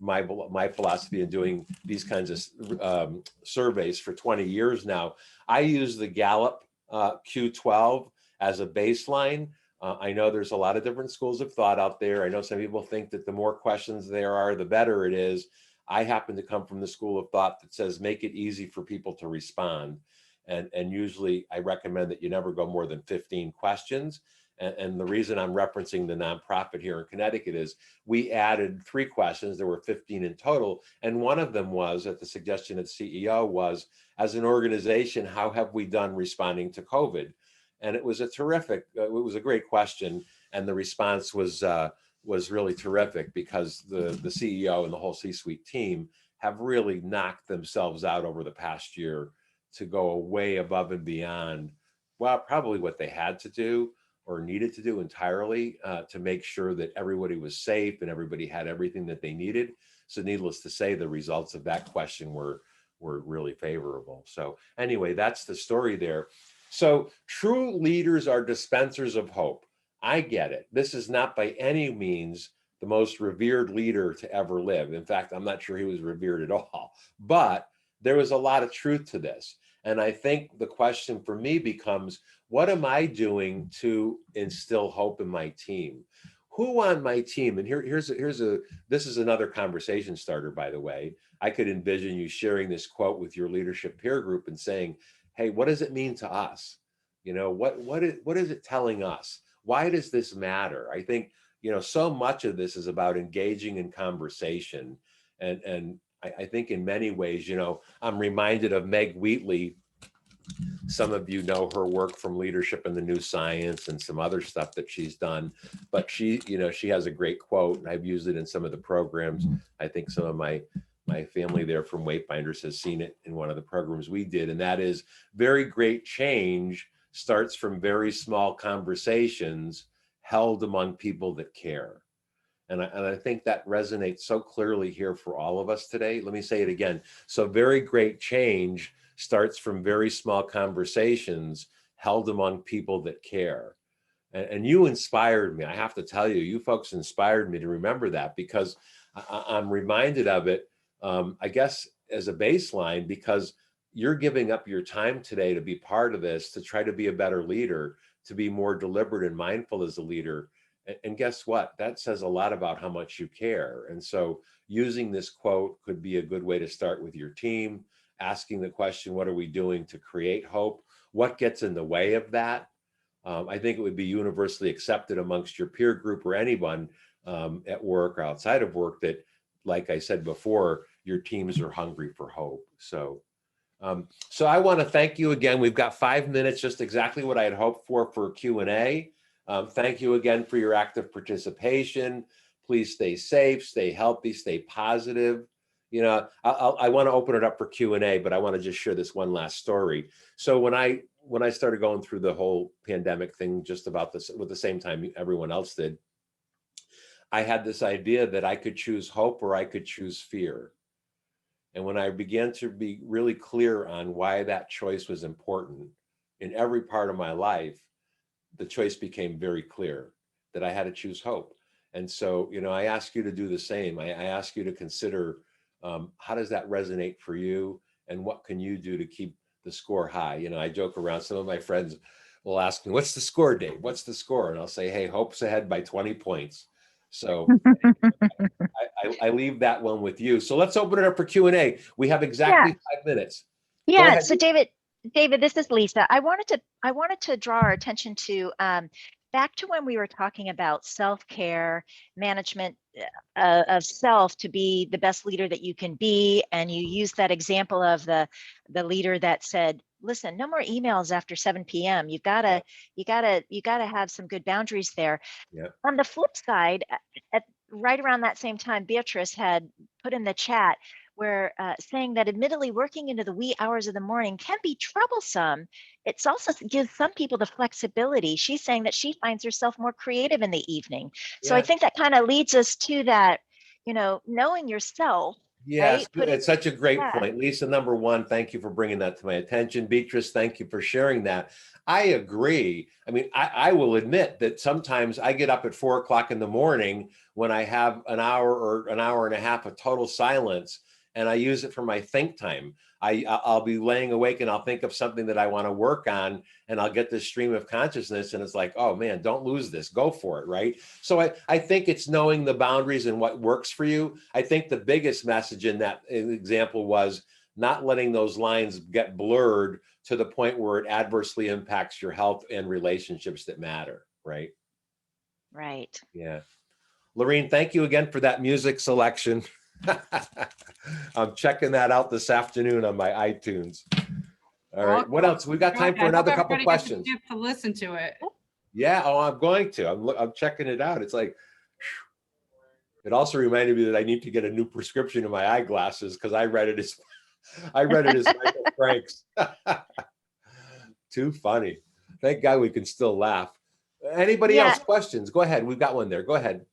S2: my philosophy in doing these kinds of surveys for 20 years now. I use the Gallup Q12 as a baseline. I know there's a lot of different schools of thought out there. I know some people think that the more questions there are, the better it is. I happen to come from the school of thought that says make it easy for people to respond. And usually I recommend that you never go more than 15 questions. And the reason I'm referencing the nonprofit here in Connecticut is we added 3 questions. There were 15 in total. And one of them was, at the suggestion of the CEO, was, as an organization, how have we done responding to COVID? And it was a great question. And the response was really terrific, because the CEO and the whole C-suite team have really knocked themselves out over the past year to go way above and beyond, well, probably what they had to do or needed to do entirely to make sure that everybody was safe and everybody had everything that they needed. So needless to say, the results of that question were really favorable. So anyway, that's the story there. So true leaders are dispensers of hope. I get it. This is not by any means the most revered leader to ever live. In fact, I'm not sure he was revered at all, but there was a lot of truth to this. And I think the question for me becomes, what am I doing to instill hope in my team? Who on my team, and this is another conversation starter, by the way. I could envision you sharing this quote with your leadership peer group and saying, hey, what does it mean to us? You know, what is it telling us? Why does this matter? I think, you know, so much of this is about engaging in conversation. And I think in many ways, you know, I'm reminded of Meg Wheatley. Some of you know her work from Leadership in the New Science and some other stuff that she's done. But she, you know, she has a great quote, and I've used it in some of the programs. I think some of my family there from Wayfinders has seen it in one of the programs we did. And that is, very great change starts from very small conversations held among people that care. And I think that resonates so clearly here for all of us today. Let me say it again. So very great change starts from very small conversations held among people that care. And you inspired me. I have to tell you, you folks inspired me to remember that, because I'm reminded of it, I guess, as a baseline, because you're giving up your time today to be part of this, to try to be a better leader, to be more deliberate and mindful as a leader. And guess what? That says a lot about how much you care. And so using this quote could be a good way to start with your team, asking the question, what are we doing to create hope? What gets in the way of that? I think it would be universally accepted amongst your peer group or anyone at work or outside of work that, like I said before, your teams are hungry for hope. So I want to thank you again. We've got 5 minutes, just exactly what I had hoped for Q&A. Thank you again for your active participation. Please stay safe, stay healthy, stay positive. You know, I want to open it up for Q&A, but I want to just share this one last story. So when I started going through the whole pandemic thing, just about this with the same time everyone else did, I had this idea that I could choose hope or I could choose fear. And when I began to be really clear on why that choice was important in every part of my life, the choice became very clear that I had to choose hope. And so, you know, I ask you to do the same. I ask you to consider, how does that resonate for you? And what can you do to keep the score high? You know, I joke around, some of my friends will ask me, what's the score, Dave? What's the score? And I'll say, hey, hope's ahead by 20 points. So I leave that one with you. So let's open it up for Q&A. We have exactly 5 minutes.
S1: Yeah. So David, this is Lisa. I wanted to draw our attention to back to when we were talking about self-care, management of self to be the best leader that you can be. And you used that example of the leader that said, listen, no more emails after 7 p.m. You gotta have some good boundaries there.
S2: Yeah.
S1: On the flip side, right around that same time, Beatrice had put in the chat, where saying that admittedly working into the wee hours of the morning can be troublesome. It's also gives some people the flexibility. She's saying that she finds herself more creative in the evening. So I
S2: Yeah.
S1: think that kind of leads us to that, knowing yourself,
S2: Yes,
S1: right?
S2: it's such a great
S1: Yeah.
S2: point. Lisa, number one, thank you for bringing that to my attention. Beatrice, thank you for sharing that. I agree. I mean, I will admit that sometimes I get up at 4 o'clock in the morning when I have an hour or an hour and a half of total silence, and I use it for my think time. I'll be laying awake and I'll think of something that I want to work on, and I'll get this stream of consciousness, and it's like, oh man, don't lose this, go for it, right? So I think it's knowing the boundaries and what works for you. I think the biggest message in that example was not letting those lines get blurred to the point where it adversely impacts your health and relationships that matter, right?
S1: Right.
S2: Yeah. Lorene, thank you again for that music selection. I'm checking that out this afternoon on my iTunes. All right. What else? We've got time for another couple questions.
S3: Gets to listen to it.
S2: Yeah. Oh, I'm going to. I'm checking it out. It's like, it also reminded me that I need to get a new prescription in my eyeglasses because I read it as Michael Frank's. Too funny. Thank God we can still laugh. Anybody else? Questions? Go ahead. We've got one there. Go ahead.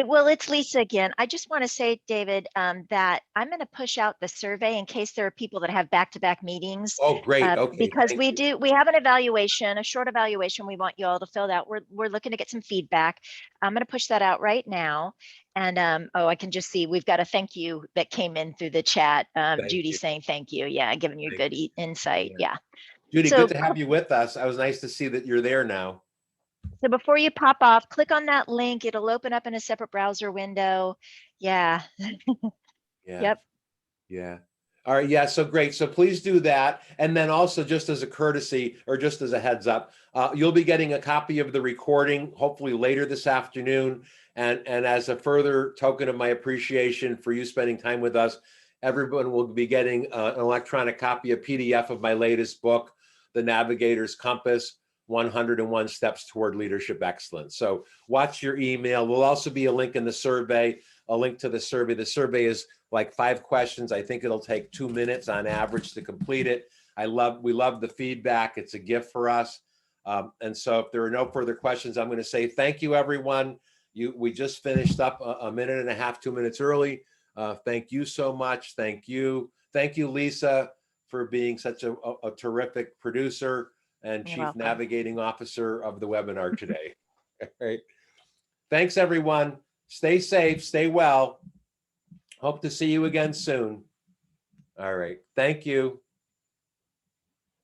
S1: Well, it's Lisa again. I just want to say, David, that I'm going to push out the survey in case there are people that have back-to-back meetings.
S2: Oh, great. Okay.
S1: Because we have an evaluation, a short evaluation. We want you all to fill out. We're looking to get some feedback. I'm going to push that out right now. And I can just see we've got a thank you that came in through the chat. Judy saying thank you. Yeah, giving you good insight. Yeah.
S2: Judy, good to have you with us. It was nice to see that you're there now.
S1: So before you pop off, click on that link. It'll open up in a separate browser window. Yeah.
S2: Yeah.
S1: Yep.
S2: Yeah. All right. Yeah. So great. So please do that. And then also, just as a courtesy or just as a heads up, you'll be getting a copy of the recording hopefully later this afternoon. And as a further token of my appreciation for you spending time with us, everyone will be getting an electronic copy, a PDF of my latest book, The Navigator's Compass, 101 Steps Toward Leadership Excellence. So watch your email. There'll also be a link in the survey, a link to the survey. The survey is like 5 questions. I think it'll take 2 minutes on average to complete it. We love the feedback. It's a gift for us. And so if there are no further questions, I'm going to say thank you, everyone. We just finished up a minute and a half, 2 minutes early. Thank you so much. Thank you. Thank you, Lisa, for being such a terrific producer and Chief Navigating Officer of the webinar today. All right. Thanks, everyone. Stay safe, stay well. Hope to see you again soon. All right. Thank you.